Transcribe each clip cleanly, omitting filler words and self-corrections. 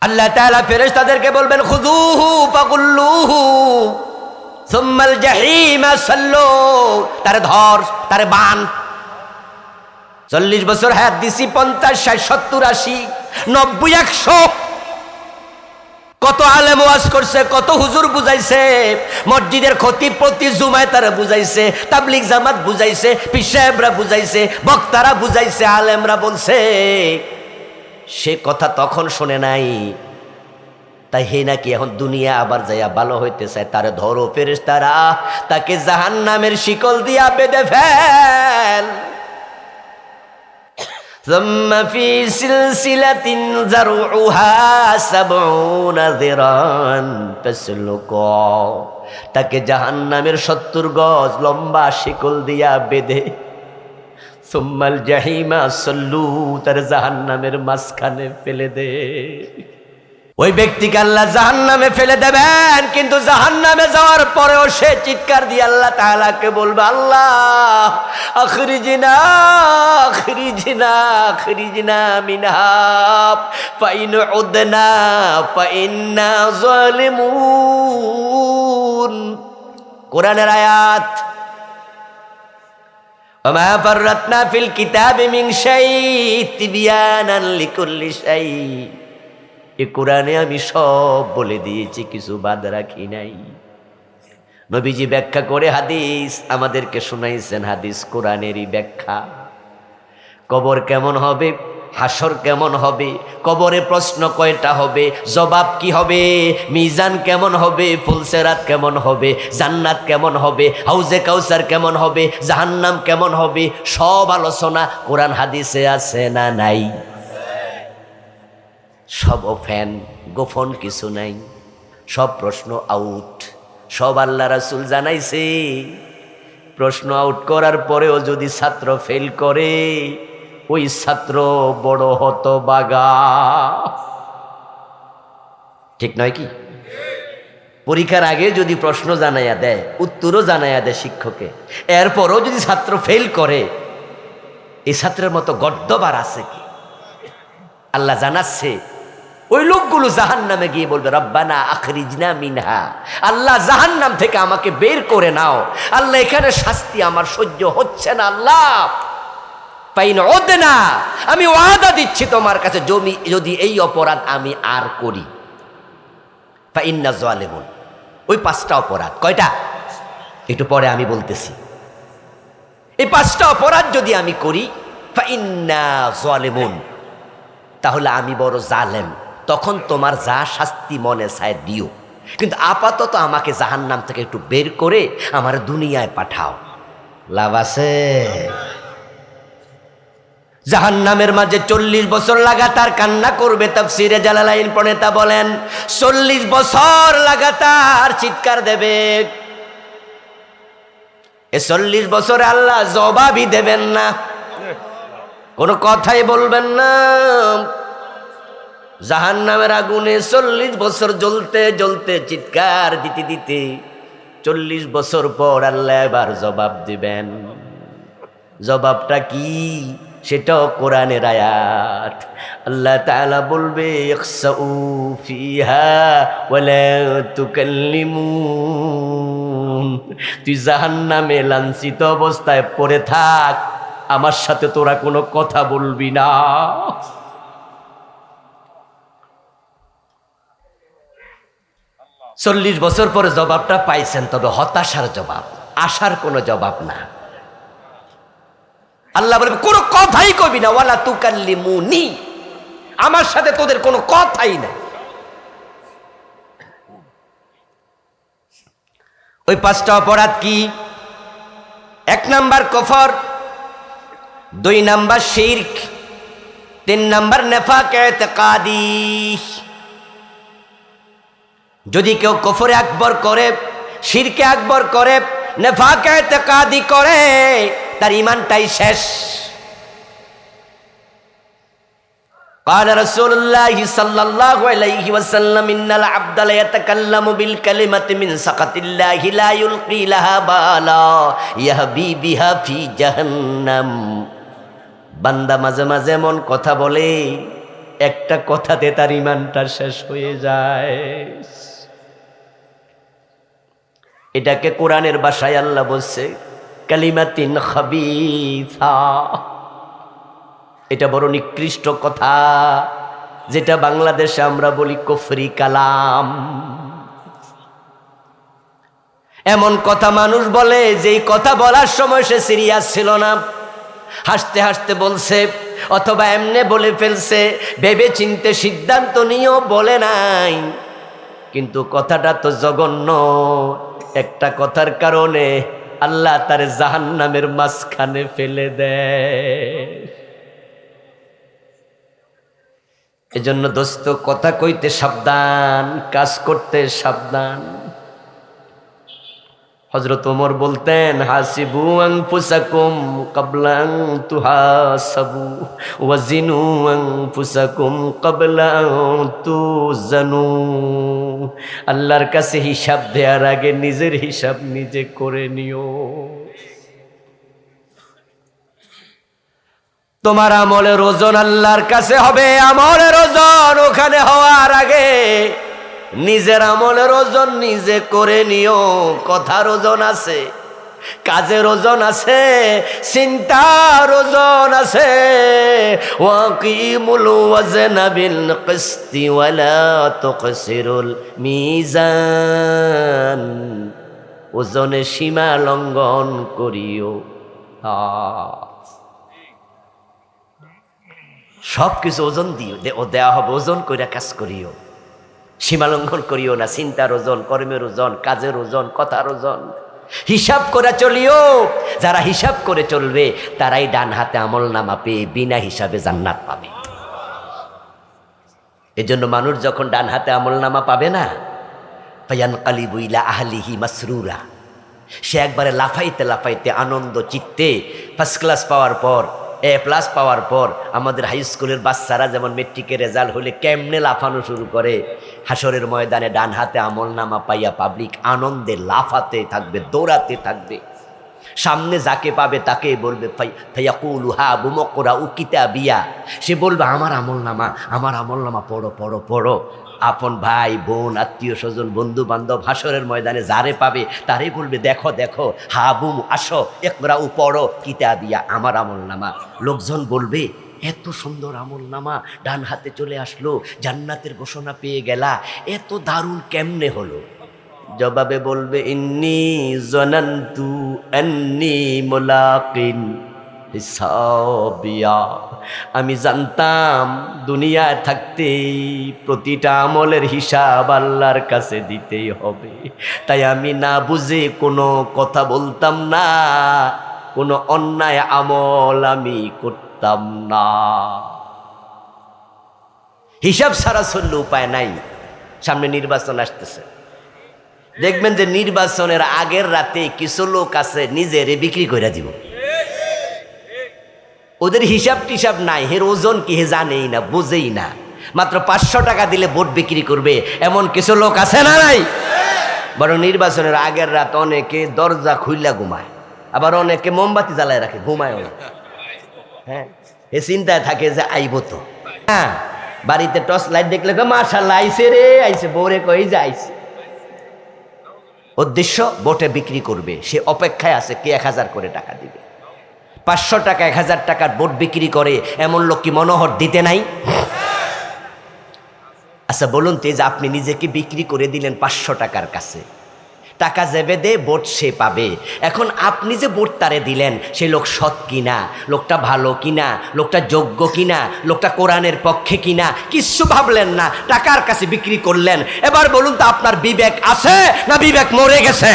আল্লাহ তাআলা ফেরেশতাদেরকে বলবেন খুযুহু ফাগুল্লুহু সুম্মাল জাহিমা সাল্লু, তারে ধর, তারে বান। 40 বছর হায়াত দিছি, 50, 60, 70, 80, 90, 100। কত আলেম ওয়াজ করছে, কত হুজুর বুঝাইছে, মসজিদের খতিব প্রতি জুমায় তারা বুঝাইছে, তাবলিগ জামাত বুঝাইছে, পীর সাহেবরা বুঝাইছে, বক্তারা বুঝাইছে, আলেমরা বলছে, সে কথা তখন শুনে নাই। তাই হে নাকি এখন দুনিয়া আবার যাইয়া ভালো হইতে চায়, তারে ধরো ফেরেশতারা, তাকে জাহান্নামের শিকল দিয়া বেঁধে ফেল। ثم في سلسلة ذرعها 70 ذراعا فاسلكوه, তাকে জাহান্নামের 70 গজ লম্বা শিকল দিয়া বেঁধে সুম্মাল জাহিমা সাল্লু, তার জাহান্নামের মাঝখানে ফেলে দে। ওই ব্যক্তিকে আল্লাহ জাহান্নামে ফেলে দেবেন, কিন্তু জাহান্নামে যাওয়ার পরেও সে চিৎকার দিয়ে আল্লাহ তাআলাকে বলবে, আল্লাহ আখরিজনা আখরিজনা আখরিজনা মিনহা ফাইন উদনা ফাইন্না যালিমুন। কোরআনের আয়াত, ওমা ফাররাতনা ফিল কিতাবি মিন শাই তিবিয়ানান লিকুল্লি শাই। এই কোরআনে আমি সব বলে দিয়েছি, কিছু বাদ রাখি নাই। নবীজি ব্যাখ্যা করে হাদিস আমাদেরকে শুনাইছেন, হাদিস কোরআনেরই ব্যাখ্যা। কবর কেমন হবে, হাসর কেমন হবে, কবরে প্রশ্ন কয়টা হবে, জবাব কি হবে, মিজান কেমন হবে, ফুলসেরাত কেমন হবে, জান্নাত কেমন হবে, হাউজে কাউসার কেমন হবে, জাহান্নাম কেমন হবে, সব আলোচনা কোরআন হাদিসে আছে না নাই? সব ওপেন, গোপন কিছু নাই, সব প্রশ্ন আউট, সব আল্লাহ রাসূল জানাইছে। প্রশ্ন আউট করার পরেও যদি ছাত্র ফেল করে, ওই ছাত্র বড় হতভাগা। ঠিক নয় কি? পরীক্ষার আগে যদি প্রশ্ন জানাইয়া দেয়, উত্তরও জানাইয়া দেয় শিক্ষকে, এরপরও যদি ছাত্র ফেল করে, এই ছাত্রের মতো গদ্যবার আছে কি? আল্লাহ জানাচ্ছে ওই লোকগুলো জাহান্নামে গিয়ে বলবে, রব্বানা আখরিজনা মিনহা, আল্লাহ জাহান্নাম থেকে আমাকে বের করে নাও, আল্লাহ এখানে শাস্তি আমার সহ্য হচ্ছে না, আল্লাহ ফাইন উদনা, আমি ওয়াদা দিচ্ছি তোমার কাছে, যদি এই অপরাধ আমি আর করি, ফাইন্না যালিমুন, ওই 5টা অপরাধ। কয়টা? একটু পরে আমি বলতেছি। এই 5টা অপরাধ যদি আমি করি, ফাইন্না যালিমুন, তাহলে আমি বড় জালেম, তখন তোমার যা শাস্তি মনে চায় দিও, কিন্তু আপাতত আমাকে জাহান্নাম থেকে একটু বের করে আমার দুনিয়ায় পাঠাও। লাভ আছে? জাহান্নামের মাঝে 40 বছর লাগাতার কান্না করবে। তাফসীরে জালালাইন প্রণেতা বলেন 40 বছর লাগাতার চিৎকার দেবে। এ 40 বছরে আল্লাহ জবাবই দেবেন না, কোনো কথাই বলবেন না। জাহান্নামের আগুনে 40 বছর জ্বলতে জ্বলতে চিৎকার দিতে দিতে 40 বছর পর আল্লাহ এবার জবাব দিবেন। জবাবটা কি? সেটাও কোরআনের আয়াত। আল্লাহ তাআলা বলবে, ইখসাউ ফিহা ওয়ালা তুকাল্লিমুন, তুই জাহান্নামে লাঞ্ছিত অবস্থায় পড়ে থাক, আমার সাথে তোরা কোনো কথা বলবি না। চল্লিশ বছর পরে জবাবটা পাইছেন, তবে হতাশার জবাব, আশার কোনো জবাব না। আল্লাহ বলবে কোনো কথাই কবি না, ওয়ালা তুকাল্লিমুনি, আমার সাথে তোদের কোনো কথাই নাই। ওই 5টা অপরাধ কি? 1 নাম্বার কুফর, 2 নাম্বার শিরক, 3 নাম্বার নেফাক ইতিকাদি। যদি কেউ কুফরে আকবর করে, শিরকে আকবর করে, নেফাক ইতিকাদি করে, তার ঈমানটাই শেষ। قال رسول الله صلى الله عليه وسلم إن العبد لا يتكلم بالكلمة من سخط الله لا يلقي لها بالا يهبي بها في جهنم। বান্দা মাঝে মাঝে এমন কথা বলে একটা কথাতে তার ঈমানটা শেষ হয়ে যায়। এটাকে কোরআনের ভাষায় আল্লাহ বলছে কালিমাতিন খাবিসা। এটা বড় নিকৃষ্ট কথা, যেটা বাংলাদেশে আমরা বলি কুফরি কালাম। এমন কথা মানুষ বলে যেই কথা বলার সময় সে সিরিয়াস ছিল না, হাসতে হাসতে বলছে অথবা এমনে বলে ফেলছে, ভেবে চিনতে সিদ্ধান্ত নিয়েও বলে নাই, কিন্তু কথাটা তো জঘন্য। একটা কথার কারণে আল্লাহ তার জাহান্নামের মাঝখানে ফেলে দেয়। এজন্য দোস্ত, কথা কইতে সাবধান, কাজ করতে সাবধান। হযরত ওমর বলতেন হাসিবু আনফুসাকুম ক্বাবলা আন তুহাসাবু ওয়াজিনু আনফুসাকুম ক্বাবলা আন তুজানু। আল্লাহর কাছে হিসাব দেওয়ার আগে নিজের হিসাব নিজে করে নিও। তোমার আমলের ওজন আল্লাহর কাছে হবে, আমলের ওজন ওখানে হওয়ার আগে নিজের আমলের ওজন নিজে করে নিও। কথার ওজন আছে, কাজের ওজন আছে, চিন্তার ওজন আছে। ওয়াকিমুল ওয়াজনা বিল কিসতি ওয়ালা তুকসিরুল মিজান। ওজনে সীমা লঙ্ঘন করিও। সব কিছু ওজন দিও, দেওয়া হবে, ওজন কইরা কাজ করিও। সীমা লঙ্ঘন করিও না। চিন্তার ওজন, কর্মের ওজন, কাজের ওজন, কথার ওজন হিসাব করে চলিও। যারা হিসাব করে চলবে তারাই ডান হাতে আমল নামা পেয়ে বিনা হিসাবে জান্নাত পাবে। এজন্য মানুষ যখন ডান হাতে আমল নামা পাবে না, ফায়ানকালিবু ইলা আহলিহি মাসরুরা, সে একবারে লাফাইতে লাফাইতে আনন্দ চিত্তে ফার্স্ট ক্লাস পাওয়ার পর, এ প্লাস পাওয়ার পর, আমাদের হাই স্কুলের বাচ্চারা যেমন মেট্রিকের রেজাল্ট হলে কেমনে লাফানো শুরু করে, হাসরের ময়দানে ডান হাতে আমল নামা পাইয়া পাবলিক আনন্দে লাফাতে থাকবে, দৌড়াতে থাকবে। সামনে যাকে পাবে তাকে বলবে ফায়াকুলু হাবু মকরাউ কিতাবিয়া, সে বলবে আমার আমল নামা পড়ো পড়ো পড়ো। আপন ভাই বোন আত্মীয় স্বজন বন্ধু বান্ধব হাসরের ময়দানে যারে পাবে তারে বলবে দেখো দেখো, হাবু আসো ইকরাউ পড়ো কিতাবিয়া, আমার আমল নামা। লোকজন বলবে এত সুন্দর আমল নামা ডান হাতে চলে আসলো, জান্নাতের ঘোষণা পেয়ে গেলা, এত দারুণ কেমনে হলো? জবাবে বলবে ইন্নী জানান্তু আন্নী মুলাকিন হিসাবিয়া, আমি জানতাম দুনিয়ায় থাকতে প্রতিটা আমলের হিসাব আল্লাহর কাছে দিতেই হবে, তাই আমি না বুঝে কোনো কথা বলতাম না, কোনো অন্যায় আমল আমি করতাম না। হিসাব ছাড়া চললে উপায় নাই। সামনে নির্বাচন আসতেছে, দেখবেন যে নির্বাচনের আগের রাতে কিছু লোক আছে নিজেরে বিক্রি করে দিব। ওদের হিসাব টিসাব নাই, হের ওজন কি হে জানেই না, বুঝেই না, মাত্র 500 টাকা দিলে ভোট বিক্রি করবে, এমন কিছু লোক আছে না নাই? বরং নির্বাচনের আগের রাত অনেকে দরজা খুইলা ঘুমায়, আবার অনেকে মোমবাতি জ্বালায় রাখে, ঘুমায়ও না। হ্যাঁ, এ চিন্তায় থাকে যে আইব তো। হ্যাঁ, বাড়িতে টর্চ লাইট দেখলে মাশাআল্লাহ আইছে রে, আইছে, বউরে কই যে আইছে। উদ্দেশ্য ভোটে বিক্রি করবে, সে অপেক্ষায় আছে কে 1000 করে টাকা দিবে। 500 টাকা 1000 টাকার ভোট বিক্রি করে এমন লোক কি মনোহর দিতে নাই? আচ্ছা বলুন তো, যে আপনি নিজেকে বিক্রি করে দিলেন 500 টাকার কাছে, টাকা যাবে দে ভোট সে পাবে। এখন আপনি যে ভোট তারে দিলেন সেই লোক সৎ কিনা, লোকটা ভালো কিনা, লোকটা যোগ্য কিনা, লোকটা কোরআনের পক্ষে কিনা, কিচ্ছু ভাবলেন না, টাকার কাছে বিক্রি করলেন। এবার বলুন তো আপনার বিবেক আছে না বিবেক মরে গেছে?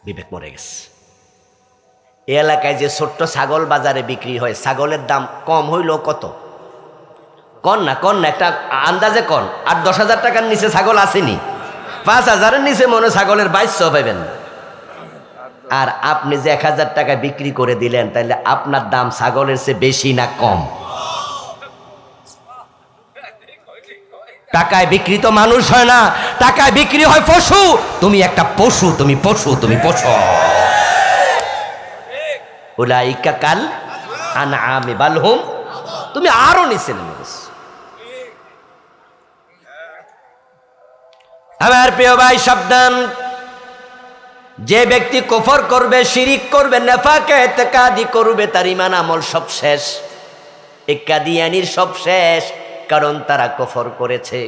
বিবেক মরে গেছে। এই এলাকায় যে ছোট্ট ছাগল বাজারে বিক্রি হয়, ছাগলের দাম কম হইল কত? কন না একটা আন্দাজে কন। 8-10 হাজার টাকার নিচে ছাগল আসেনি? 5,000-এর নিচে মনে ছাগলের 2200 পাবেন। আর আপনি যে 1000 টাকা বিক্রি করে দিলেন, তাহলে আপনার দাম ছাগলের চেয়ে বেশি না কম? টাকায় বিক্রি তো মানুষ হয় না, টাকায় বিক্রি হয় পশু। তুমি একটা পশু, তুমি পশু। উলাইকা কাল আনআমি বাল হুম, তুমি আরো নিচে নেমে গেছো। আমার প্রিয় ভাই সাবধান, যে ব্যক্তি কুফর করবে, শিরিক করবে, নেফাকে ইতিকাদি করবে, তার ঈমান আমল সব শেষ। এই কাদিয়ানির সব শেষ, কারণ তারা কুফর করেছে।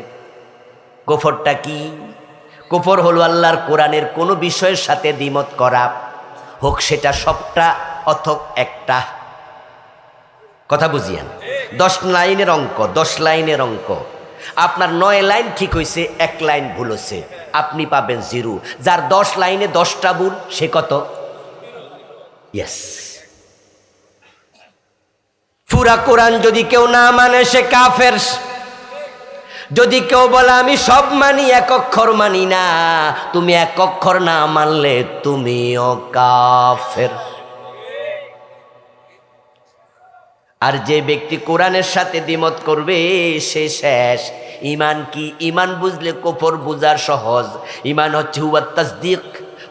কুফরটা কি? কুফর হলো আল্লাহর কোরআনের কোনো বিষয়ের সাথে দ্বিমত করা, হোক সেটা সবটা অথক একটা। কথা বুঝিয়েন, 10 লাইনের অঙ্ক, 10 লাইনের অঙ্ক, আপনার 9 লাইন ঠিক হয়েছে, 1 লাইন ভুল হয়েছে, আপনি পাবেন 0। যার 10 লাইনে 10টা ভুল, সে কত? ইয়েস। পুরা কোরআন যদি কেউ না মানে সে কাফের। যদি কেউ বলে আমি সব মানি, 1 অক্ষর মানি না, তুমি 1 অক্ষর না মানলে তুমিও কাফের। আর যে ব্যক্তি কোরআনের সাথে দ্বিমত করবে সে শেষ। ঈমান কি? ঈমান বুঝলে কুফর বুঝার সহজ। ঈমান হচ্ছে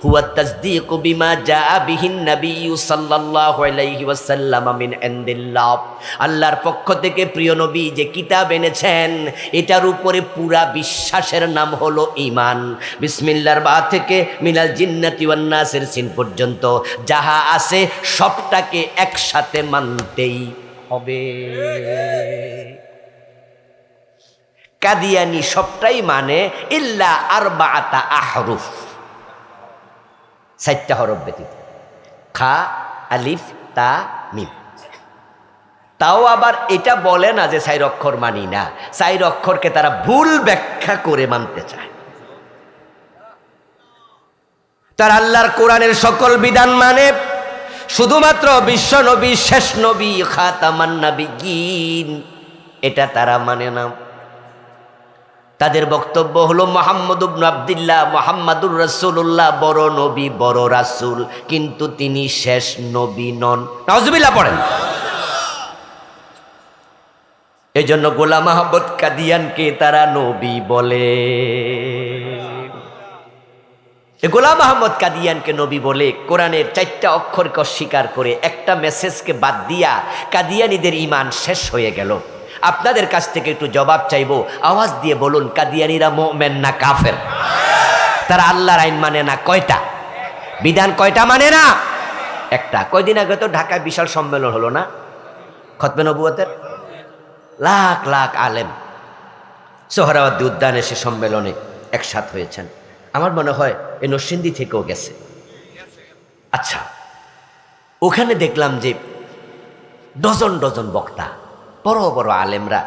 হুয়া তাসদীক বিমা জাআ বিহিন নবী সাল্লাল্লাহু আলাইহি ওয়াসাল্লাম মিন ইনদিল্লাহ। আল্লাহর পক্ষ থেকে প্রিয় নবী যে কিতাব এনেছেন, এটার উপরে পুরা বিশ্বাসের নাম হলো ঈমান। বিসমিল্লাহর বা থেকে মিনাল জিন্নাতি ওয়ান নাসের সিন পর্যন্ত যাহা আছে সবটাকে একসাথে মানতেই হবে। কাদিয়ানি সবটাই মানে ইল্লা আরবাআতা আহরুফ, 4টা হরফ ব্যতীত, খা, আলিফ, তা, মিম। তাও আবার এটা বলে না যে 4 অক্ষর মানি না, 4 অক্ষরকে তারা ভুল ব্যাখ্যা করে মানতে চায়। তার আল্লাহর কোরআনের সকল বিধান মানে, শুধুমাত্র বিশ্ব নবী, শেষ নবী, খাতামান নাবিয়্যিন, এটা তারা মানে না। তাদের বক্তব্য হলো মুহাম্মদ ইবনে আব্দুল্লাহ, মুহাম্মাদুর রাসূলুল্লাহ বড় নবী, বড় রাসূল, কিন্তু তিনি শেষ নবী নন। নাউজুবিল্লাহ পড়েন। এজন্য গোলাম আহমদ কাদিয়ানকে তারা নবী বলে। গোলাম আহমদ কাদিয়ানকে নবী বলে কোরআনের 4টা অক্ষরকে অস্বীকার করে একটা মেসেজকে বাদ দিয়া কাদিয়ানীদের ঈমান শেষ হয়ে গেল। আপনাদের কাছ থেকে একটু জবাব চাইবো, আওয়াজ দিয়ে বলুন, কাদিয়ানীরা মুমিন না কাফের? তারা আল্লাহর আইন মানে না, কয়টা বিধান, কয়টা মানে না? একটা। কয়দিন আগে তো ঢাকায় বিশাল সম্মেলন হলো না, খতমে নবুয়তের, লাখ লাখ আলেম সোহরাওয়ার্দী উদ্যানে সে সম্মেলনে একসাথ হয়েছেন। আমার মনে হয় এই নরসিংদী থেকেও গেছে। আচ্ছা, ওখানে দেখলাম যে ডজন ডজন বক্তা, বড় বড় আলেমরা,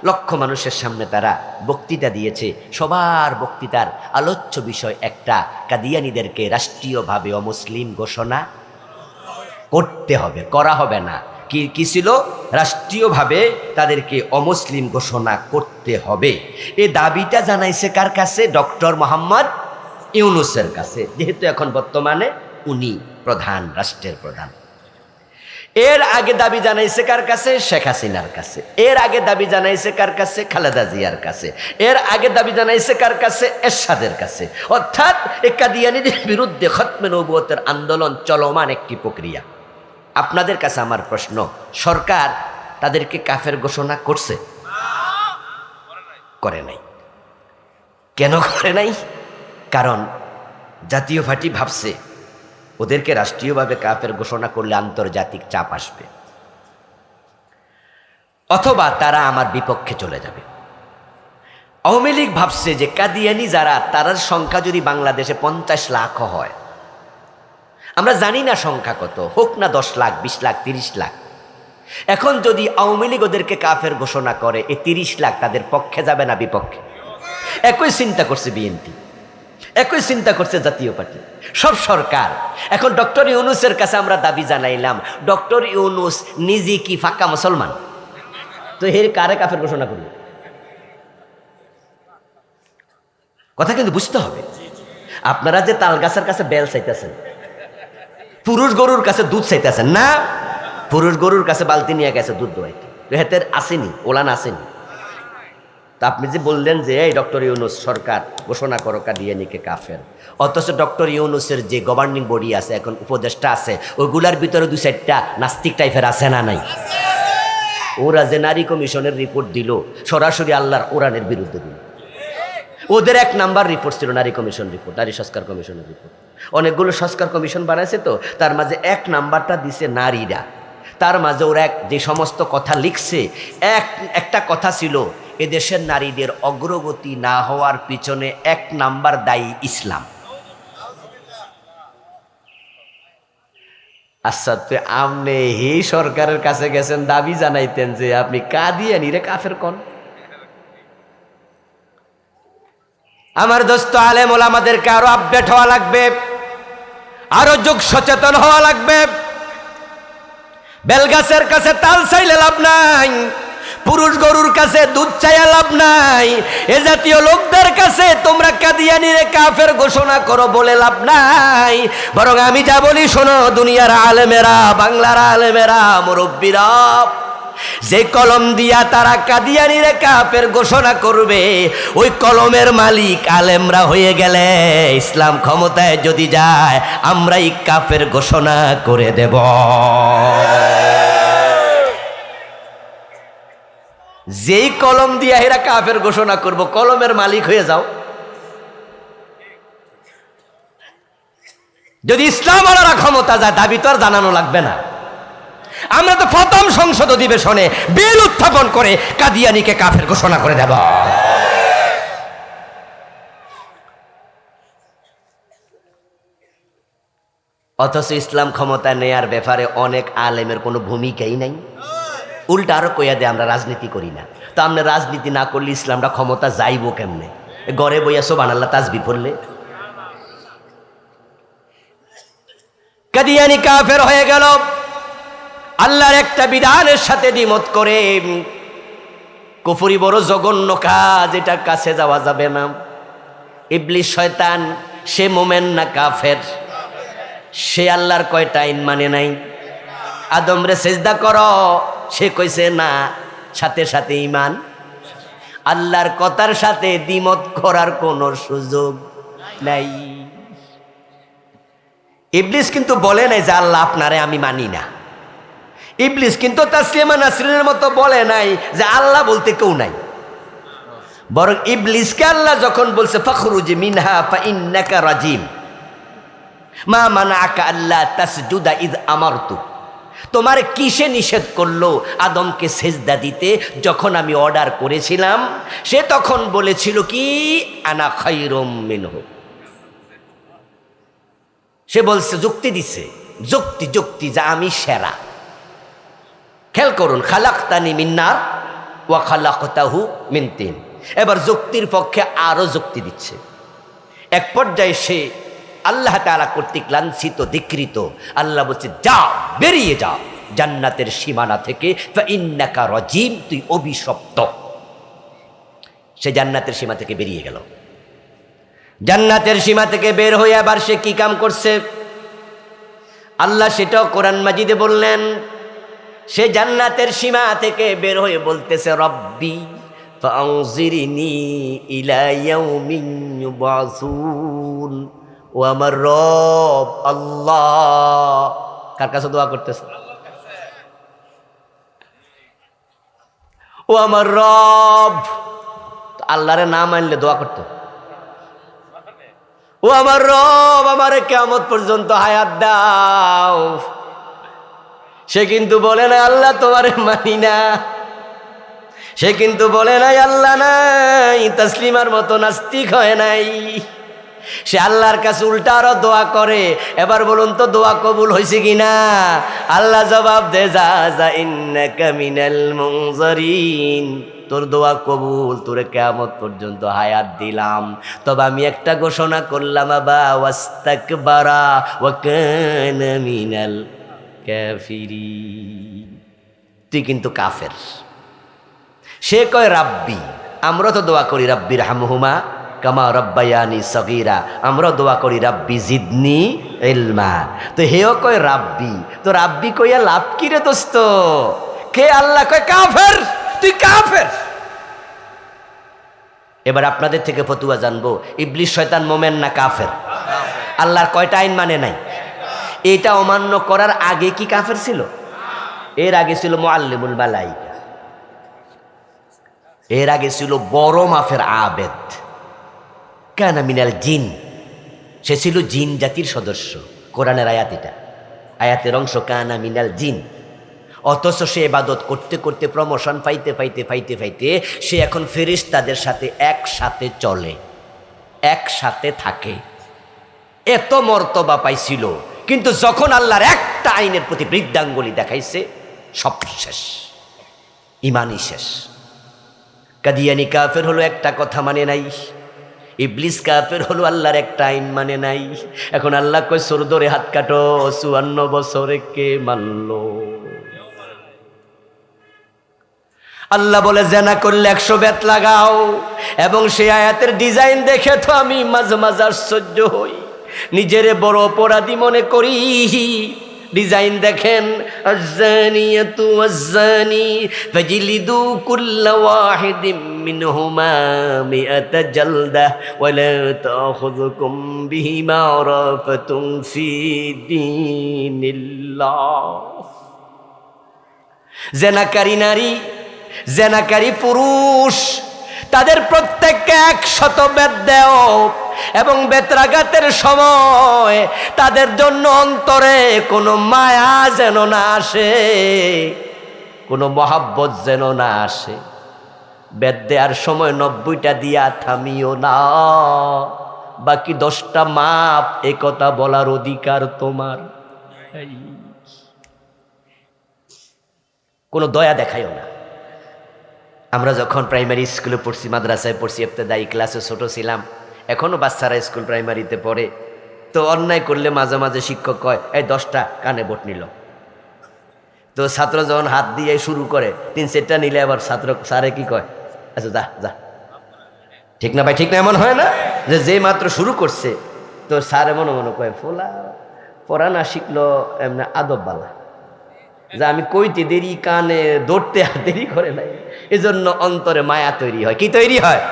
লক্ষ মানুষের সামনে তারা বক্তৃতা দিয়েছে। সবার বক্তৃতার আলোচ্য বিষয় একটা, কাদিয়ানীদেরকে রাষ্ট্রীয়ভাবে অমুসলিম ঘোষণা করতে হবে, করা হবে না। কি ছিল? রাষ্ট্রীয়ভাবে তাদেরকে অমুসলিম ঘোষণা করতে হবে। এই দাবিটা জানাইছে কার কাছে? ডক্টর মোহাম্মদ ইউনূসের কাছে, যেহেতু এখন বর্তমানে উনি প্রধান, রাষ্ট্রের প্রধান। এর আগে দাবি জানাইছে কার কাছে? শেখ হাসিনার কাছে। এর আগে দাবি জানাইছে কার কাছে? খালেদা জিয়ার কাছে। এর আগে দাবি জানাইছে কার কাছে? এরশাদের কাছে। অর্থাৎ এই কাদিয়ানীদের বিরুদ্ধে খতমে নবুয়তের আন্দোলন চলমান একটি প্রক্রিয়া। আপনাদের কাছে আমার প্রশ্ন, সরকার তাদেরকে কাফের ঘোষণা করছে? করে নাই। কেন করে নাই? কারণ জাতীয় পার্টি ভাবছে ওদেরকে রাষ্ট্রীয়ভাবে কাফের ঘোষণা করলে আন্তর্জাতিক চাপ আসবে, অথবা তারা আমার বিপক্ষে চলে যাবে। আওয়ামী লীগ ভাবছে যে কাদিয়ানি যারা, তার সংখ্যা যদি বাংলাদেশে 50 লাখ হয়, আমরা জানি না সংখ্যা কত, হোক না 10 লাখ, 20 লাখ, 30 লাখ। এখন যদি আওয়ামী লীগ ওদেরকে কাফের ঘোষণা করে, এই 30 লাখ তাদের পক্ষে যাবে না বিপক্ষে? একই চিন্তা করছে বিএনপি, একই চিন্তা করছে জাতীয় পার্টি, সব সরকার। এখন ডক্টর ইউনূসের কাছে আমরা দাবি জানাইলাম, ডক্টর ইউনূস নিজে কি ফাঁকা মুসলমান? তো এর কারে কাফের ঘোষণা করবে? কথা কিন্তু বুঝতে হবে। আপনারা যে তাল গাছের কাছে বেল চাইতেছেন, পুরুষ গরুর কাছে দুধ চাইতেছেন না? পুরুষ গরুর কাছে বালতি নিয়ে গেছে দুধ দোয়াইতে, হেতের আসেনি, ওলান আসেনি। তো আপনি যে বললেন যে এই ডক্টর ইউনূস সরকার ঘোষণা করো কাদিয়ানীকে কাফের, অথচ ডক্টর ইউনূসের যে গভর্নিং বডি আছে, এখন উপদেষ্টা আছে, ওইগুলার ভিতরে 2-4টা নাস্তিক টাইপের আছে না নাই? ওরা যে নারী কমিশনের রিপোর্ট দিল সরাসরি আল্লাহর কোরআনের বিরুদ্ধে দিল। ওদের 1 নাম্বার রিপোর্ট ছিল নারী কমিশন রিপোর্ট, নারী সংস্কার কমিশনের রিপোর্ট। অনেকগুলো সংস্কার কমিশন বানাইছে, তো তার মাঝে 1 নাম্বারটা দিছে নারীরা। তার মাঝে ওরা যে সমস্ত কথা লিখছে, একটা কথা ছিল এদেশের নারীদের অগ্রগতি না হওয়ার পিছনে 1 নাম্বার দায়ী ইসলাম। আচ্ছা, তো আপনি হে সরকারের কাছে গেছেন দাবি জানাইতেন যে আপনি কাদিয়ানীরে কাফের কোন? আমার দোস্ত আলেম ওলামাদেরকে আরো আপডেট হওয়া লাগবে, আরো যুগ সচেতন হওয়া লাগবে। বেলগাছের কাছে তাল চাইলে লাভ নাই, পুরুষ গরুর কাছে দুধ চাইয়া লাভ নাই। এ জাতীয় লোকদের কাছে তোমরা কাদিয়ানীরে কাফের ঘোষণা করো বলে লাভ নাই। বরং আমি যা বলি শোনো, দুনিয়ার আলেমেরা, বাংলার আলেমেরা, মুরব্বীরা, যে কলম দিয়া তারা কাদিয়ানীরে কাফের ঘোষণা করবে, ওই কলমের মালিক আলেমরা হয়ে গেলে ইসলাম ক্ষমতায় যদি যায়, আমরাই কাফের ঘোষণা করে দেব। যেই কলম দিয়া এরা কাফের ঘোষণা করব, কলমের মালিক হয়ে যাও। যদি ইসলাম আলারা ক্ষমতা যায়, দাবি তো আর জানানো লাগবে না। আমরা তো প্রথম সংসদ অধিবেশনে বিল উত্থাপন করে কাদিয়ানীকে কাফের ঘোষণা করে দেব। অথচ ইসলাম ক্ষমতা নেয়ার ব্যাপারে অনেক আলেমের কোনো ভূমিকাই নাই। উল্টা আরো কইয়া দেয় আমরা রাজনীতি করি না। তো আমরা রাজনীতি না করলে ইসলামটা ক্ষমতা যাইব কেমনে? ঘরে বইয়া সুবহানাল্লাহ তাসবিহ পড়লে। কাদিয়ানী কাফের হয়ে গেল আল্লাহর একটা বিধানের সাথে দ্বিমত করে। কুফরি বড় জঘন্য কাজ, এটার কাছে যাওয়া যাবে না। ইবলিস শয়তান, সে মোমেন না কাফের? সে আল্লাহর কয়টা আইন মানে নাই? আদমরে সেজদা করো, সে কইছে না, সাথে সাথে ঈমান। আল্লাহর কথার সাথে দ্বিমত করার কোনো সুযোগ নাই। ইবলিস কিন্তু বলে নাই যে আল্লাহ আপনারে আমি মানি না। ইবলিস কিন্তু তাসলিমা নাসরিনের মতো বলে নাই যে আল্লাহ বলতে কেউ নাই। বরং ইবলিসকে আল্লাহ যখন বলছে ফাখরুজ মিনহা ফাইন্নাকা রাজিম, মা মানাআকা আল্লা তাসজুদা ইয আমারতু, তোমার কিসে নিষেধ করলো আদমকে সেজদা দিতে যখন আমি অর্ডার করেছিলাম? সে তখন বলেছিল কি আনা খায়রুম মিনহু। সে বলছে, যুক্তি দিছে, যুক্তি যা আমি সেরা। খেয়াল করুন, খালাকতানি মিন নার ওয়া খালাকতাহু মিন তিন। এবার যুক্তির পক্ষে আরো যুক্তি দিচ্ছে। এক পর্যায়ে সে আল্লাহ তাআলা কর্তৃক লাঞ্ছিত, ধিক্কৃত। আল্লাহ বলছে, যা, বেরিয়ে যা জান্নাতের সীমানা থেকে, ফাইন্নাকা রাজিম, তুই অভিশপ্ত। সে জান্নাতের সীমা থেকে বেরিয়ে গেল। জান্নাতের সীমা থেকে বের হয়ে আবার সে কি কাম করছে আল্লাহ সেটাও কোরআন মাজিদে বললেন। সে জান্নাতের সীমা থেকে বের হয়ে বলতেছে, রব্বি ফাআনজিরনি ইলা ইয়াউমিন ইউবাসুন। ও আমার রব আল্লাহ। কার কাছে দোয়া করতেছে? ও আমার রব। আল্লাহরে না মানলে দোয়া করতো? ও আমার রব, আমারে কিয়ামত পর্যন্ত হায়াত দাও। সে কিন্তু বলে না আল্লাহ তোমারে মানি না। সে কিন্তু বলে নাই আল্লাহ নাই, তাসলিমার মতো নাস্তিক হয় নাই। সে আল্লাহর কাছে উল্টা আরো দোয়া করে। এবার বলুন তো দোয়া কবুল হয়েছে কিনা? আল্লাহ জবাব দে, যা যা ইন্নাকা মিনাল মুনজারিন, তোর দোয়া কবুল, তোরে কিয়ামত পর্যন্ত হায়াত দিলাম। তবে আমি একটা ঘোষণা করলাম, আবা ওয়াস্তাকবারা ওয়া কানা মিনাল কাফিরিন, তুই কিন্তু কাফের। সে কয় রাব্বি, আমরা তো দোয়া করি রাব্বির হামহুমা কামা রব্বায়ানি সগীরা, আমরা দোয়া করি রাব্বি জিদনি ইলমা। তো হেও কয় রাব্বি, তো রাব্বি কইয়া লাভ কি রে দোস্ত? কে? আল্লাহ কয় কাফের, তুই কাফের। এবার আপনাদের থেকে ফতুয়া জানবো, ইবলিস শয়তান মোমেন না কাফের? আল্লাহর কয়টা আইন মানে নাই? এটা অমান্য করার আগে কি কাফের ছিল? এর আগে ছিল মুআল্লিমুল মালাইকা, এর আগে ছিল বড় মাফের আবেদ, কানা মিনাল জিন, সে ছিল জিন জাতির সদস্য। কোরআনের আয়াত, এটা আয়াতের অংশ, কানা মিনাল জিন। অথচ সে ইবাদত করতে করতে প্রমোশন পাইতে পাইতে পাইতে পাইতে সে এখন ফেরেশতাদের সাথে একসাথে চলে, একসাথে থাকে, এত মর্তবা পাইছিল। কিন্তু যখন আল্লাহর একটা আইনের প্রতি বৃদ্ধাঙ্গুলি দেখাইছে, সব শেষ, ইমানই শেষ। কাদিয়ানি কাফের হলো একটা কথা মানে নাই, ইবলিস কাফের হলো আল্লাহর একটা আইন মানে নাই। এখন আল্লাহ কয় সর ধরে হাত কাটো, 54 বছরে কে মানলো? আল্লাহ বলে জেনা করলে 100 বেত লাগাও। এবং সেই আয়াতের ডিজাইন দেখে তো আমি মাঝে মাঝে আশ্চর্য হই, নিজেরে বড় অপরাধী মনে করি। ডিজাইন দেখেন, আয-যানিয়াতু ওয়াজ-যানি ফাজলিদু কুল্লা ওয়াহিদিম মিনহুমা মিআতা জালদাহ ওয়া লা তাখুযুকুম বিহিমা রাফাতুন ফি দীনিল্লাহ। জেনাকারী নারী, জেনাকারী পুরুষ, তাদের প্রত্যেককে 100 বেত দেও। এবং বেত্রাঘাতের সময় তাদের জন্য অন্তরে কোনো মায়া যেন না আসে, কোনো মহাব্বত যেন না আসে। বেত দেওয়ার সময় 90টা দিয়া থামিও না, বাকি 10টা মাপ, এ কথা বলার অধিকার তোমার। কোনো দয়া দেখাইও না। আমরা যখন প্রাইমারি স্কুলে পড়ছি, মাদ্রাসায় পড়ছি, ইবতেদায়ী ক্লাসে ছোট ছিলাম, এখনো বাচ্চারা স্কুল প্রাইমারিতে পড়ে, তো অন্যায় করলে মাঝে মাঝে শিক্ষক কয়, এই 10টা কানে ভোট নিল। তো ছাত্র যখন হাত দিয়ে শুরু করে, 3-4টা নিলে আবার ছাত্র স্যারে কি কয়, আচ্ছা যা যা, ঠিক না ভাই, ঠিক না? এমন হয় না যে মাত্র শুরু করছে, তো স্যারে মনে মনে কয়, ফোলা পড়া না শিখলো এমনি আদব বালা, যে আমি কইতে দেরি, কানে ধরতে আর দেরি করে নাই। এজন্য অন্তরে মায়া তৈরি হয়। কি তৈরি হয়?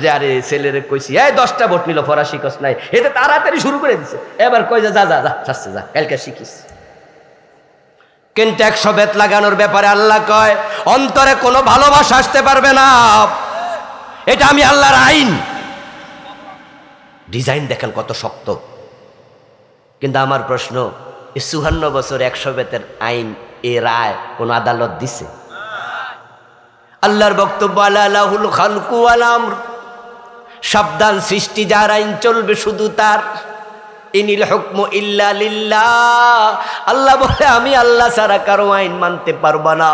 যে আরে ছেলেরে কইছি, এই 10টা ভোট নিল, পড়া শিখস নাই, এতে তাড়াতাড়ি শুরু করে দিছে। এবার কই যা যা যা শাস্তে যা, কালকে শিখিস। কিন্তু 100 বেত লাগানোর ব্যাপারে আল্লাহ কয়, অন্তরে কোনো ভালোবাসা আসতে পারবে না, এটা আমি আল্লাহর আইন। ডিজাইন দেখেন কত শক্ত। কিন্তু আমার প্রশ্ন, 54 বছর 100 বেতের আইন, এ রায় কোন আদালত দিছে? আল্লাহর বক্তব্য, আলা লাহুল খালকু ওয়াল আমর, সাবধান, সৃষ্টি যার, আইন চলবে শুধু তার। ইনিল হুকমু ইল্লা লিল্লাহ, আল্লাহ বলে আমি আল্লাহ ছাড়া কারো আইন মানতে পারবা না।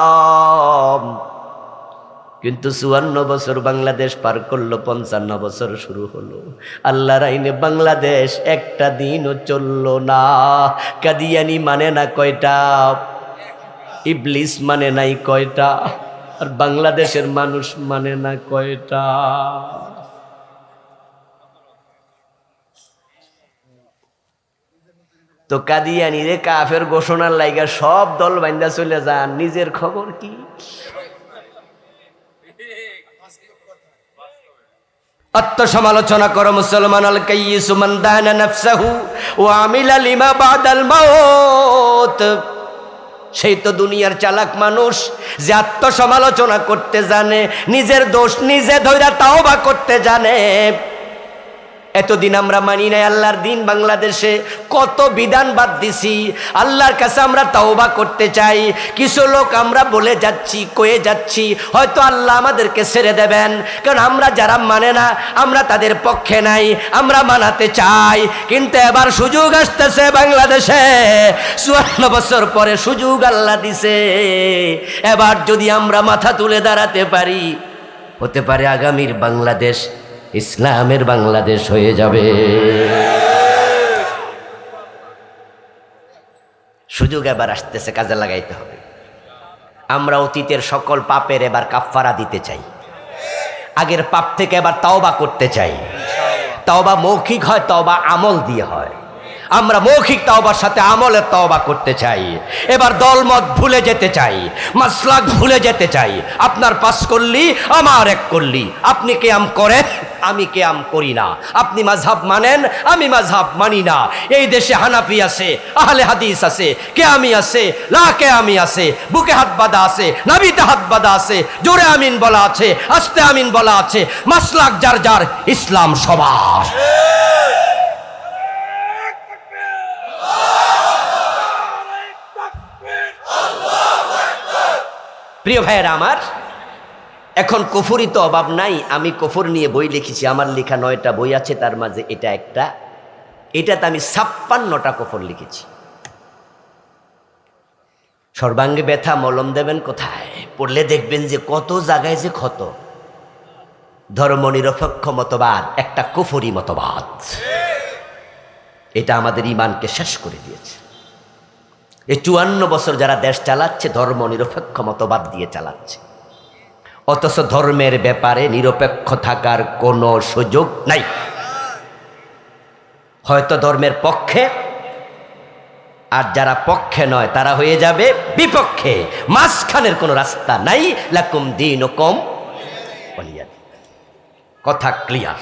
কিন্তু 54 বছর বাংলাদেশ পার করলো, 55 বছর শুরু হলো, আল্লাহর আইনে বাংলাদেশ একটা দিনও চললো না। কাদিয়ানি মানে না কয়টা, ইবলিস মানে নাই কয়টা, আর বাংলাদেশের মানুষ মানে না কয়টা। তো কাদিয়ানি রে কাফের ঘোষণার লাইগা সব দল বাইন্দা চলে যান, নিজের খবর কি? আত্মসমালোচনা করো মুসলমান। আল কাইয়িসু মান দানা নাফসাহু ওয়া আমিলা লিমা বাদাল মাউত। সেই তো দুনিয়ার চালাক মানুষ যে আত্মসমালোচনা করতে জানে, নিজের দোষ নিজে ধইরা তাওবা করতে জানে। এতদিন আমরা মানি নাই আল্লাহর দিন, বাংলাদেশে কত বিধান বাদ দিছি, আল্লাহর কাছে আমরা তাওবা করতে চাই। কিছু লোক আমরা বলে যাচ্ছি, কয়ে যাচ্ছি, হয়তো আল্লাহ আমাদেরকে ছেড়ে দেবেন, কারণ আমরা যারা মানে না, আমরা তাদের পক্ষে নাই, আমরা মানাতে চাই। কিন্তু এবার সুযোগ আসতেছে বাংলাদেশে, 54 বছর পরে সুযোগ আল্লাহ দিছে। এবার যদি আমরা মাথা তুলে দাঁড়াতে পারি, হতে পারে আগামীর বাংলাদেশ ইসলামের বাংলাদেশ হয়ে যাবে। সুযোগ এবার আসতেছে, কাজে লাগাইতে হবে। আমরা অতীতের সকল পাপের এবার কাফফারা দিতে চাই, আগের পাপ থেকে এবার তাওবা করতে চাই। তাওবা মৌখিক হয়, তাওবা আমল দিয়ে হয়। আমরা মৌখিক তাওবার সাথে আমলের তাওবা করতে চাই। এবার দলমত ভুলে যেতে চাই, মাসলাক ভুলে যেতে চাই। আপনার পাস করলি, আমার এক করলি। আপনি কিয়াম করেন, আমি কিয়াম করি না। আপনি মাযহাব মানেন, আমি মাযহাব মানি না। এই দেশে হানাফি আছে, আহলে হাদিস আছে, কিয়ামি আছে, লা কিয়ামি আছে, বুকে হাত বাঁধা আছে, নাভিতে হাত বাঁধা আছে, জোরে আমিন বলা আছে, আস্তে আমিন বলা আছে। মাসলাক যার যার, ইসলাম সবার। প্রিয় ভাইয়েরা আমার, এখন কুফরি তো অভাব নাই। আমি কুফর নিয়ে বই লিখেছি, আমার লেখা 9টা বই আছে, তার মাঝে এটা একটা। এটাতে আমি 56টা কুফর লিখেছি। সর্বাঙ্গে ব্যথা মলম দেবেন কোথায়? পড়লে দেখবেন যে কত জায়গায় যে ক্ষত। ধর্ম নিরপেক্ষ মতবাদ একটা কুফরি মতবাদ, এটা আমাদের ঈমানকে শেষ করে দিয়েছে। এই 54 বছর যারা দেশ চালাচ্ছে ধর্ম নিরপেক্ষ মতবাদ দিয়ে চালাচ্ছে, অথচ ধর্মের ব্যাপারে নিরপেক্ষ থাকার কোনো সুযোগ নাই। হয়তো ধর্মের পক্ষে, আর যারা পক্ষে নয় তারা হয়ে যাবে বিপক্ষে। মাঝখানের কোনো রাস্তা নাই। লাকুম দীনুকুম ওয়ালিয়া দীন। কথা ক্লিয়ার।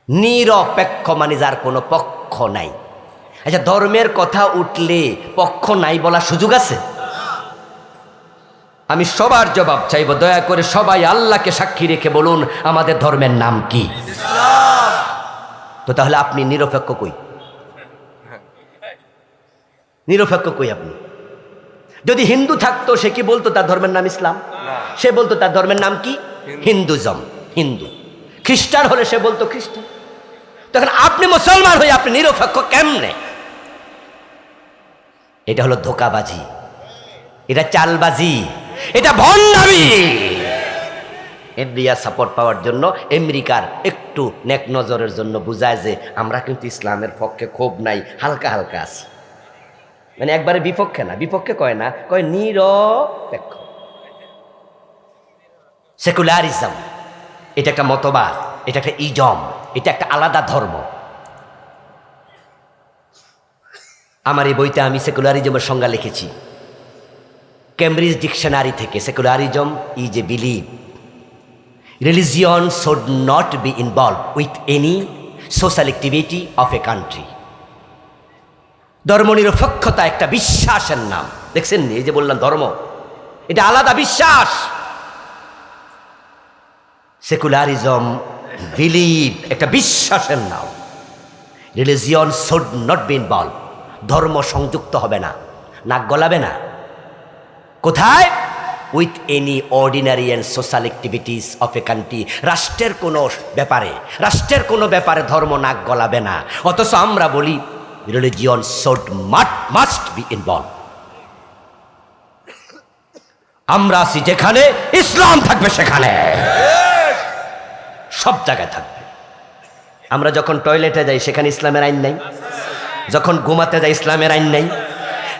নিরপেক্ষ মানে যার কোনো পক্ষ নাই। আচ্ছা, ধর্মের কথা উঠলে পক্ষ নাই বলার সুযোগ আছে? আমি সবার জবাব চাইব, দয়া করে সবাই আল্লাহকে সাক্ষী রেখে বলুন আমাদের ধর্মের নাম কি? ইসলাম। তো তাহলে আপনি নিরপেক্ষ কই? নিরপেক্ষ কই আপনি? যদি হিন্দু থাকতো সে কি বলতো তার ধর্মের নাম ইসলাম? সে বলতো তার ধর্মের নাম কি? হিন্দুজম, হিন্দু। খ্রিস্টান হলে সে বলতো খ্রিস্টান। তখন আপনি মুসলমান হয়ে আপনি নিরপেক্ষ কেমনে? এটা হলো ধোকাবাজি, এটা চালবাজি, এটা ভণ্ডামি। ইন্ডিয়া সাপোর্ট পাওয়ার জন্য, আমেরিকার একটু নেক নজরের জন্য বুঝায় যে আমরা কিন্তু ইসলামের পক্ষে ক্ষোভ নাই, হালকা হালকা আছে। মানে একবারে বিপক্ষে না, বিপক্ষে কয় না, কয় নিরপেক্ষ। সেকুলারিজম এটা একটা মতবাদ, এটা একটা ইজম, এটা একটা আলাদা ধর্ম। আমার এই বইতে আমি সেকুলারিজমের সংজ্ঞা লিখেছি কেমব্রিজ ডিকশনারি থেকে। Secularism is a believe religion should not be involve with any social activity of a country. ধর্মনিরপেক্ষতা একটা বিশ্বাসের নাম। দেখছেন, এই যে বললাম ধর্ম, এটা আলাদা বিশ্বাস। সেকুলারিজম বিলিভ একটা বিশ্বাসের নাম। Religion should not be involve, ধর্ম সংযুক্ত হবে না, নাক গলাবে না। কোথায়? With any ordinary and social activities of a country. রাষ্ট্রের কোনো ব্যাপারে, রাষ্ট্রের কোনো ব্যাপারে ধর্ম নাক গলাবে না। অথচ আমরা বলি religion should must be involve. আমরা আছি যেখানে, ইসলাম থাকবে সেখানে, সব জায়গায় থাকবে। আমরা যখন টয়লেটে যাই সেখানে ইসলামের আইন নাই? যখন ঘুমাতে যাই ইসলামের আইন নাই?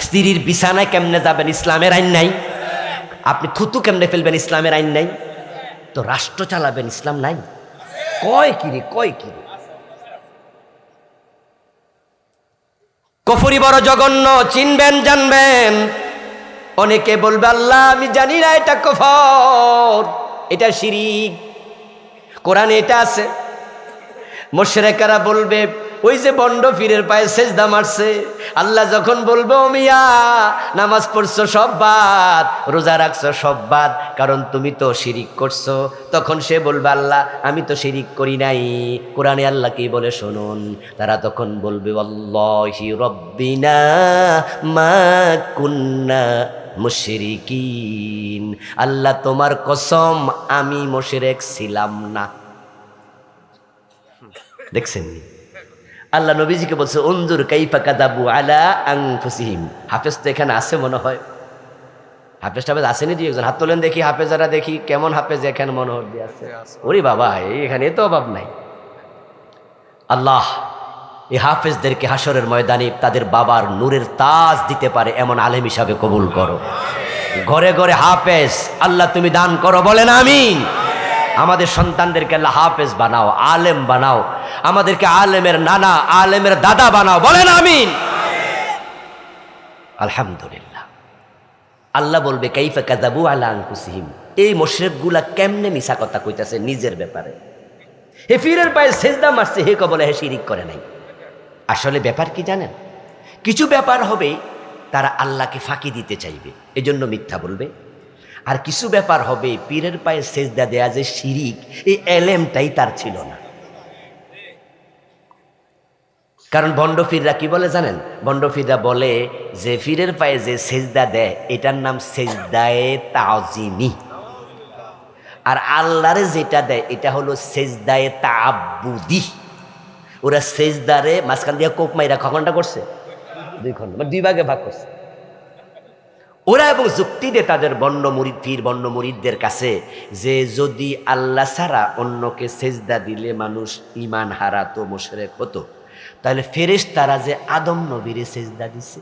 স্ত্রীর বিছানায় কেমনে যাবেন ইসলামের আইন নাই? আপনি থুতু কেমনে ফেলবেন ইসলামের আইন নাই? তো রাষ্ট্র চালাবেন ইসলাম নাই? কয় কিরে, কয় কিরে। কুফরি বড় জঘন্য, চিনবেন জানবেন। অনেকে বলবে আল্লাহ আমি জানি না এটা কুফর, এটা শিরিক, কোরআনে এটা আছে। মুশরিকরা বলবে ওই যে বন্ড পীরের পায়ে সেজদা মারছে, আল্লাহ যখন বলবে ও মিয়া নামাজ পড়ছো সব বাদ, রোজা রাখছো সব বাদ, কারণ তুমি তো শিরিক করছো, তখন সে বলবে আল্লাহ আমি তো শিরিক করি নাই। কোরআনে আল্লাহ কি বলে শুনুন, তারা তখন বলবে আল্লাহি রব্বিনা মা কুন্না মুশরিকিন, আল্লাহ তোমার কসম আমি মুশরিক ছিলাম না। দেখছেন, আল্লাহ নবীজিকে বলছে উনজুর কাইফা কাযাবু আলা আনফুসিহিম। হাফেজ তো এখানে আছে মনে হয়, হাফেজ টাফেজ আসেনি? দুই একজন হাত তোলেন দেখি, হাফেজারা দেখি কেমন হাফেজ এখানে মনে হয় আছে। ওরে বাবা, এখানে তো অভাব নাই। আল্লাহ এই হাফেজদেরকে হাসরের ময়দানে তাদের বাবার নূরের তাজ দিতে পারে এমন আলেম হিসাবে কবুল করো। ঘরে ঘরে হাফেজ আল্লাহ তুমি দান করো, বলেন আমিন। আমাদের সন্তানদেরকে আল্লাহ হাফেজ বানাও, আলেম বানাও, আমাদেরকে আলেমের নানা আলেমের দাদা বানাও, বলেন আমিন। আলহামদুলিল্লাহ। আল্লাহ বলবে কাইফা কাযাবু আলা আনফুসিহিম, এই মুশরিকগুলা কেমনে মিছা কথা কইতাছে নিজের ব্যাপারে। হে পীরের পায়ে সেজদা মারছে, হে কবলে হে শিরিক করে নাই। আসলে ব্যাপার কি জানেন, কিছু ব্যাপার হবে তারা আল্লাহকে ফাঁকি দিতে চাইবে, এজন্য মিথ্যা বলবে। আর কিছু ব্যাপার হবে পীরের পায়ে সেজদা দেয়া যে শিরিক, এই এলেমটাই তার ছিল না। কারণ ভণ্ড পীররা কি বলে জানেন, ভণ্ড পীররা বলে যে পীরের পায়ে যে সেজদা দেয় এটার নাম সেজদায়ে তাজিমি, আর আল্লাহরে যেটা দেয় এটা হলো সেজদায়ে তাআব্বুদি। ওরা সেজদারে মাঝখান দিয়ে কোপ মাইরা কখনটা করছে, 2 খণ্ড, মানে 2 ভাগে ভাগ করছে ওরা। এবং যুক্তি দেয় তাদের বন্ড মুরিদ, পীর বন্ড মুরিদদের কাছে, যে যদি আল্লাহ ছাড়া অন্যকে সেজদা দিলে মানুষ ঈমান হারাতো, মুশরিক হতো, তাহলে ফেরেশতারা যে আদম নবীরে সেজদা দিছে,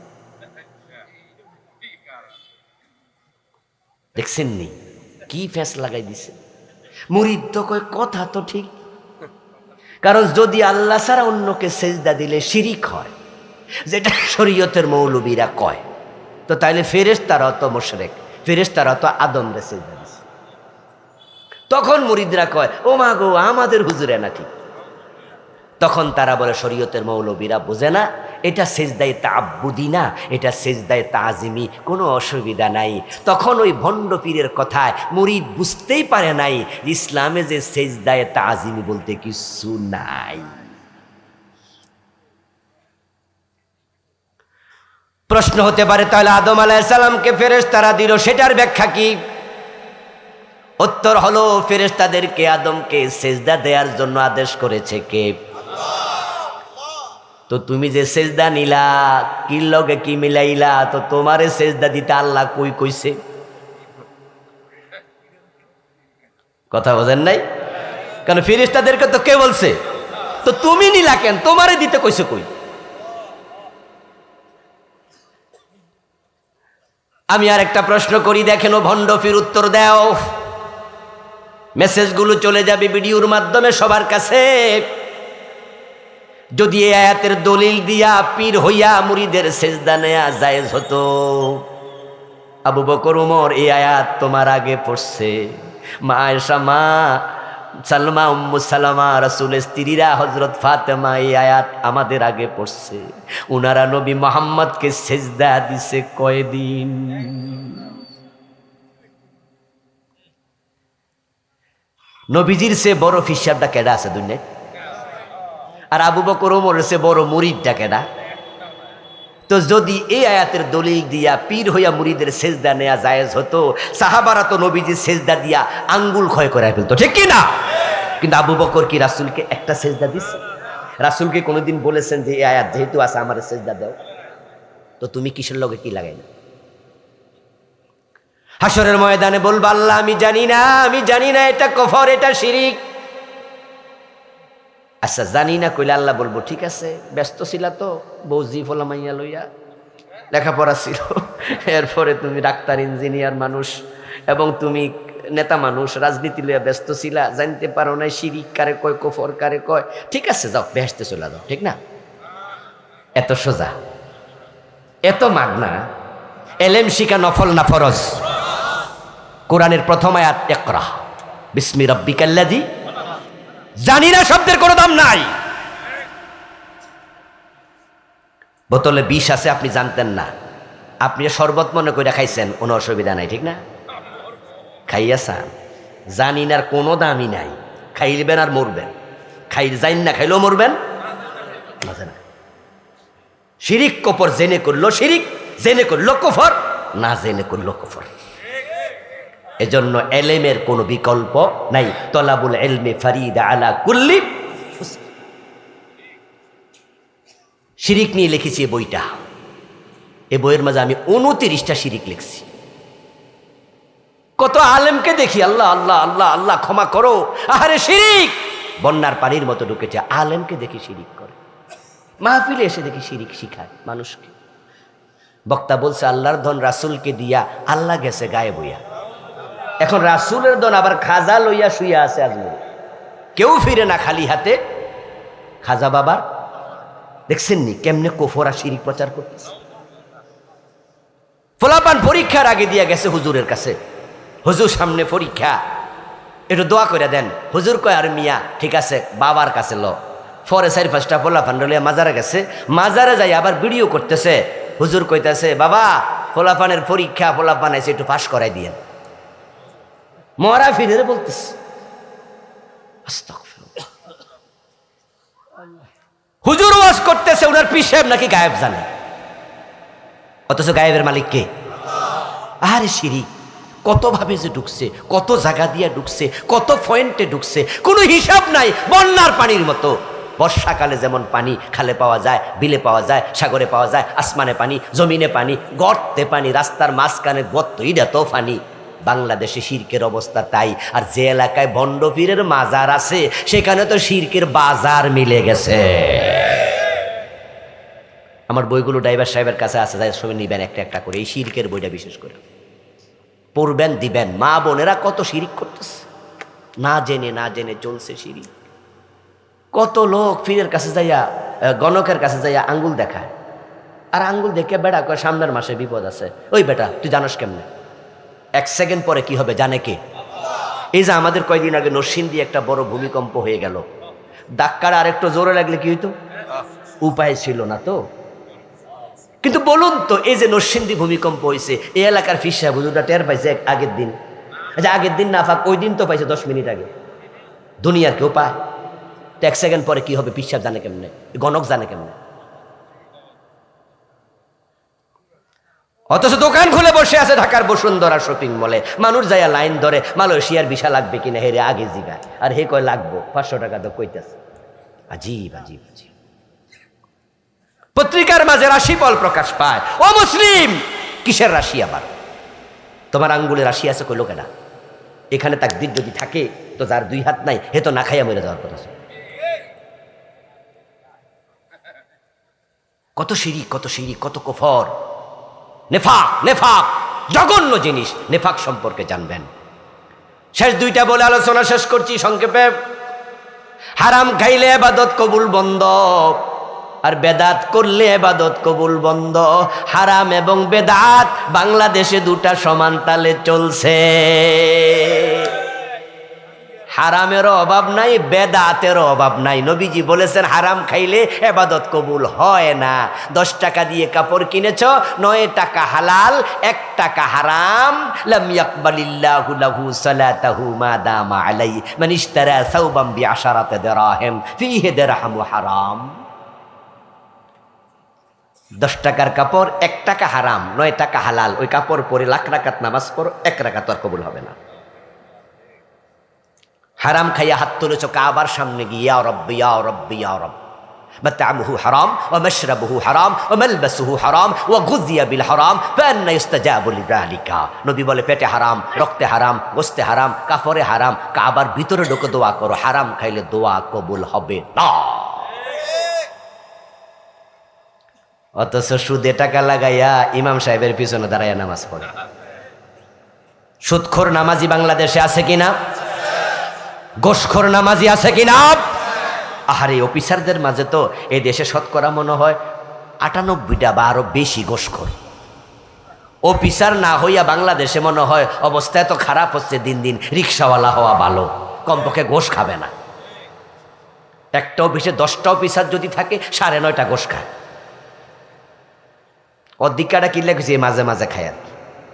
দেখছেন নি কি ফেস লাগাই দিছে। মুরিদ তো কয় কথা তো ঠিক, কারণ যদি আল্লাহ ছাড়া অন্যকে সেজদা দিলে শিরিক হয়, যেটা শরীয়তের মৌলবীরা কয়, তো তাইলে ফেরেশতারা তো মুশরিক, ফেরেশতারা তো আদম রে সেজদা দিছে। তখন মুরিদরা কয় ও মা গো, আমাদের হুজুরে না ঠিক। তখন তারা বলে শরীয়তের মৌলবীরা বোঝে না, এটা সেজদায়ে তাআব্বুদি না, এটা সেজদায়ে তাজিমি, কোনো অসুবিধা নাই। তখন ওই ভণ্ড পীরের কথায় মুরিদ বুঝতেই পারে নাই ইসলামে যে সেজদায়ে তাজিমি বলতে কিছু নাই। প্রশ্ন হতে পারে তাহলে আদম আলাইহিস সালামকে ফেরেশতারা দিল, সেটার ব্যাখ্যা কি? উত্তর হলো ফেরেশতাদেরকে আদমকে সেজদা দেওয়ার জন্য আদেশ করেছে কে? তো তুমি যে সেজদা নিলা, কি লগে কি মিলাইলা, তো তোমারে সেজদা দিতে আল্লাহ কই কইছে? কথা বোঝেন নাই? কারণ ফেরেশতাদেরকে তো কে বলছে, তো তুমি নিলা কেন, তোমারে দিতে কইছে কই? আমি আর একটা প্রশ্ন করি, দেখেন ও ভণ্ড পীর উত্তর দাও। মেসেজগুলো চলে যাবে ভিডিওর মাধ্যমে সবার কাছে। যদি এই আয়াতের দলিল দিয়া পীর হইয়া মুরিদের সেজদা নেয়া জায়েজ হতো, আবু বকর ওমর এই আয়াত তোমার আগে পড়ছে, মা আয়েশা, মা সালমা, উম্মু সালামা, রাসূলের স্ত্রীরা, হযরত ফাতেমা এই আয়াত আমাদের আগে পড়ছে। উনারা নবী মুহাম্মদকে সেজদা দিছে কয়দিন? নবীজির সে বড় ফিসাবটা কেডা আছে দুনিয়ায়? আর আবু বকর ওমরের সে বড় মুরিদটা কেডা? তো যদি এই আয়াতের দলিল দিয়া পীর হইয়া মুরিদের সেজদা নেয়া জায়েজ হতো, সাহাবারা তো নবীজির সেজদা দিয়া আঙ্গুল ক্ষয় করে ফেলতো, ঠিক কি না? কিন্তু আবু বকর কি রাসূলকে একটা সেজদা দিছে? রাসূলকে কোনোদিন বলেছেন যে এই আয়াত যেহেতু আছে আমার সেজদা দাও? তো তুমি কিসের লগে কি লাগাই না? হাসরের ময়দানে বলবা আল্লাহ আমি জানি না, আমি জানি না, এটা কুফর, এটা শিরিক। আচ্ছা জানি না কইলে আল্লাহ বলবো ঠিক আছে, ব্যস্ত ছিলা তো, বৌজি ফলা মাইয়া লইয়া, লেখাপড়া ছিল, এরপরে তুমি ডাক্তার ইঞ্জিনিয়ার মানুষ এবং তুমি নেতা মানুষ, রাজনীতি লইয়া ব্যস্ত ছিলা, জানতে পারো না শিরিক কারে কয়, কুফর কারে কয়, ঠিক আছে যাও বেহেশতে চলে যাও, ঠিক না? এত সোজা, এত মাগনা। এলেম শিখা নফল না ফরজ? কোরআনের প্রথম আয়াত ইকরা বিসমি রাব্বিকাল্লাযী, জানি না শব্দের কোনো দাম নাই। বোতলে বিষ আছে আপনি জানতেন না, আপনি শরবত মনে করে খাইছেন, কোনো অসুবিধা নাই, ঠিক না? খাইয়াছেন, জানি না কোনো দামই নাই, খাইলবেন আর মরবেন, জানি না খাইলেও মরবেন। শিরিক কুফর, জেনে করলো শিরিক, জেনে করলো কুফর, না জেনে করলো কুফর। এজন্য এলেমের কোনো বিকল্প নাই। তলাবুল ইলমি ফারিদা আলা কুল্লি। শিরিক নিয়ে লিখেছি এই বইটা, এই বইয়ের মাঝে আমি 29টা শিরিক লিখছি। কত আলেমকে দেখি আল্লাহ আল্লাহ আল্লাহ আল্লাহ ক্ষমা করো, আরে শিরিক বন্যার পানির মতো ঢুকেছে। আলেমকে দেখি শিরিক করে, মাহফিলে এসে দেখি শিরিক শিখায় মানুষকে। বক্তা বলছে আল্লাহর ধন রাসূলকে দিয়া আল্লাহ গেছে গায়ে বইয়া। এখন রাসূলের দন আবার খাজা লইয়া শুইয়া আছে আজমিরে, কেউ ফিরে না খালি হাতে। খাজা বাবার দেখছেন নি কেমনে কুফর আর শিরিক প্রচার করতেছে। ফলাফান পরীক্ষার আগে দিয়া গেছে হুজুরের কাছে, হুজুর সামনে পরীক্ষা, একটু দোয়া করে দেন। হুজুর কয় আর মিয়া ঠিক আছে বাবার কাছে ল। পরে 4-5টা ফলাফান লইয়া মাজারে গেছে, মাজারে যাই আবার ভিডিও করতেছে। হুজুর কইতাছে বাবা ফলাফানের পরীক্ষা, ফলাফান এসে একটু পাশ করাই দিয়েন। মরা ফিরে বলতেছে আস্তাগফিরুল্লাহ। হুজুর ওয়াজ করতেছে, ওনার পীর সাহেব নাকি গায়েব জানে, অথচ গায়েবের মালিক কে? আরে শিরিক কত ভাবে যে ঢুকছে, কত জায়গা দিয়ে ঢুকছে, কত পয়েন্টে ঢুকছে, কোনো হিসাব নাই। বন্যার পানির মতো, বর্ষাকালে যেমন পানি খালে পাওয়া যায়, বিলে পাওয়া যায়, সাগরে পাওয়া যায়, আসমানে পানি, জমিনে পানি, গর্তে পানি, রাস্তার মাঝখানে গর্ত, এটা তো পানি। বাংলাদেশে শিরকের অবস্থা তাই। আর যে এলাকায় ভণ্ড পীরের মাজার আছে সেখানে তো শিরকের বাজার মিলে গেছে। আমার বইগুলো ড্রাইভার সাহেবের কাছে আছে, যাই সবাই নিবেন একটা একটা করে, এই শিরকের বইটা বিশেষ করে পড়বেন, দিবেন। মা বোনেরা কত শিরিক করতেছে, না জেনে চলছে শিরিক। কত লোক পীরের কাছে যাইয়া, গণকের কাছে যাইয়া আঙ্গুল দেখায়, আর আঙ্গুল দেখে বেড়া কয় সামনের মাসে বিপদ আছে। ওই বেটা তুই জানোস কেমনে? 1 সেকেন্ড পরে কি হবে জানে কে? এই যে আমাদের কয়দিন আগে নরসিংদী একটা বড় ভূমিকম্প হয়ে গেল, ধাক্কাটা আরেকটু জোরে লাগলে কি হইতো? উপায় ছিল না তো। কিন্তু বলুন তো, এই যে নরসিংদী ভূমিকম্প হয়েছে, এই এলাকার পীর সাহেব হুজুরটা টের পাইছে আগের দিন? আচ্ছা আগের দিন না পাক, ওই দিন তো পাইছে 10 মিনিট আগে। দুনিয়ার কেউ পায়? 1 সেকেন্ড পরে কি হবে পীর সাহেব জানে কেমনে? গণক জানে কেমনে? অথচ দোকান খুলে বসে আছে ঢাকার বসুন্ধরা শপিং মলে, মানুষ যাইয়া লাইন ধরে মালয়েশিয়ার ভিসা লাগবে কিনা হেরে আগে জিগা, আর হে কয় লাগবো 500 টাকা তো কইতাছে। আজীব আজীব আজীব। পত্রিকার মাঝে রাশিফল প্রকাশ পায়। ও মুসলিম, কিসের রাশি আবার? তোমার আঙ্গুলে রাশি আছে কইলো কেনা? এখানে তাকদীর যদি থাকে তো যার 2 হাত নাই হে তো না খাইয়া মরে যাওয়ার কথা। কত শিরিক, কত শিরিক, কত কুফর, নেফাক, নেফাক জঘন্য জিনিস। নেফাক সম্পর্কে জানবেন। শেষ 2টা বলে আলোচনা শেষ করছি সংক্ষেপে। হারাম খাইলে ইবাদত কবুল বন্ধ, আর বেদাত করলে ইবাদত কবুল বন্ধ। হারাম এবং বেদাত বাংলাদেশে 2টা সমান তালে চলছে। হারামেরও অভাব নাই, বেদাতেরও অভাব নাই। নবীজি বলেছেন হারাম খাইলে ইবাদত কবুল হয় না। 10 টাকা দিয়ে কাপড় কিনেছ, 9 টাকা হালাল, 1 টাকা হারাম। লাম ইয়াকবালিল্লাহু লাহু সালাতাহু মা দামা আলাইহি মান ইশতারা সাওবাম বিআশারাতি দিরহাম ফিহি দিরহামু হারাম। 10 টাকার কাপড়, 1 টাকা হারাম, 9 টাকা হালাল। ওই কাপড় পরে লাখ রাকাত নামাজ পড়ো, 1 রাকাত আর কবুল হবে না। হারাম খাইয়া হাত তুলেছ কাবার সামনে গিয়ে, ইয়া রব্বি ইয়া রব্বি ইয়া রব। মাতআমুহু হারাম ওয়া মাশরাবুহু হারাম ওয়া মালবাসুহু হারাম ওয়া গুযিয়া বিল হারাম ফাআন্না ইস্তাজাবু লিযালিকা। নবী বলে পেটে হারাম, রক্তে হারাম, গোশতে হারাম, কাপড়ে হারাম, কাবার ভিতরে ঢোকে দোয়া করো। হারাম খাইলে দোয়া কবুল হবে না। অথচ সুদে টাকা লাগাইয়া ইমাম সাহেবের পিছনে দাঁড়াইয়া নামাজ পড়ে। সুদখোর নামাজি বাংলাদেশে আছে কিনা? গোশখোর নামাজি আছে কিনা? আহারে অফিসারদের মাঝে তো এই দেশে শতকরা মনে হয় 98টা বা আরো বেশি গোশখোর। অফিসার না হইয়া বাংলাদেশে মনে হয় অবস্থা এত খারাপ হচ্ছে, দিন দিন রিক্সাওয়ালা হওয়া ভালো, কমপক্ষে গোশ খাবে না। একটা অফিসে 10টা অফিসার যদি থাকে 9.5টা গোশ খায়। অধিকারটা কি লেগেছে মাঝে মাঝে খায় আর কি।